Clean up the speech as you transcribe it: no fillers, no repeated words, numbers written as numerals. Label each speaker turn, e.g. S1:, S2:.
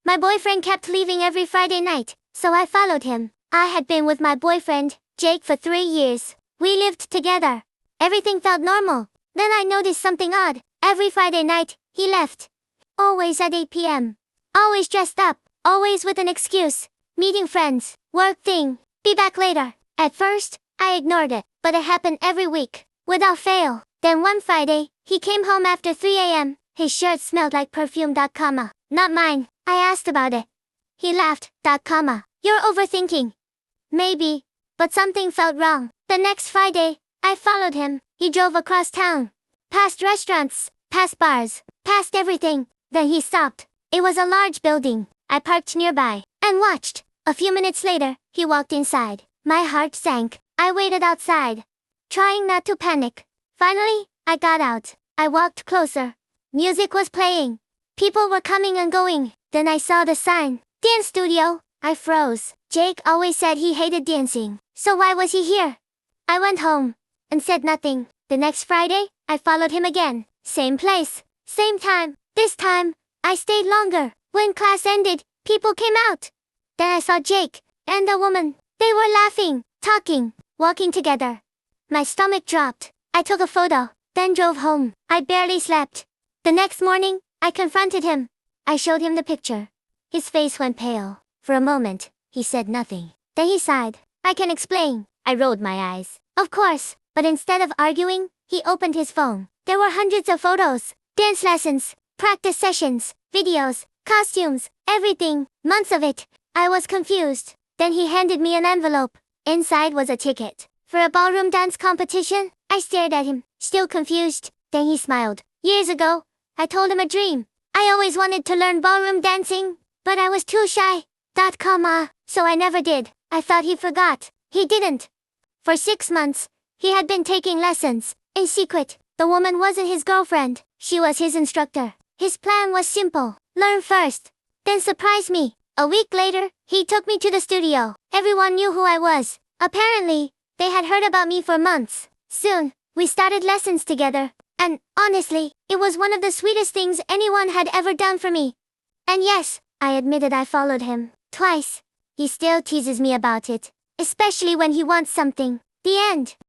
S1: My boyfriend kept leaving every Friday night, so I followed him. I had been with my boyfriend, Jake, for 3 years. We lived together. Everything felt normal. Then I noticed something odd. Every Friday night, he left. Always at 8 p.m. Always dressed up. Always with an excuse. Meeting friends. Work thing. Be back later. At first, I ignored it, but it happened every week. Without fail. Then one Friday, he came home after 3 a.m. His shirt smelled like perfume. Not mine. I asked about it. He laughed. You're overthinking. Maybe. But something felt wrong. The next Friday, I followed him. He drove across town. Past restaurants. Past bars. Past everything. Then he stopped. It was a large building. I parked nearby and watched. A few minutes later, he walked inside. My heart sank. I waited outside, trying not to panic. Finally, I got out. I walked closer. Music was playing. People were coming and going. Then I saw the sign. Dance studio. I froze. Jake always said he hated dancing. So why was he here? I went home and said nothing. The next Friday, I followed him again. Same place. Same time. This time, I stayed longer. When class ended, people came out. Then I saw Jake and a woman. They were laughing, talking, walking together. My stomach dropped. I took a photo, then drove home. I barely slept. The next morning, I confronted him. I showed him the picture. His face went pale. For a moment, he said nothing. Then he sighed. I can explain. I rolled my eyes. Of course, but instead of arguing, he opened his phone. There were hundreds of photos, dance lessons, practice sessions, videos, costumes, everything, months of it. I was confused. Then he handed me an envelope. Inside was a ticket for a ballroom dance competition. I stared at him, still confused. Then he smiled. Years ago, I told him a dream. I always wanted to learn ballroom dancing, but I was too shy. So I never did. I thought he forgot. He didn't. For 6 months, he had been taking lessons, in secret. The woman wasn't his girlfriend. She was his instructor. His plan was simple. Learn first, then surprise me. A week later, he took me to the studio. Everyone knew who I was. Apparently, they had heard about me for months. Soon, we started lessons together. And, honestly, it was one of the sweetest things anyone had ever done for me. And yes, I admitted I followed him. Twice. He still teases me about it. Especially when he wants something. The end.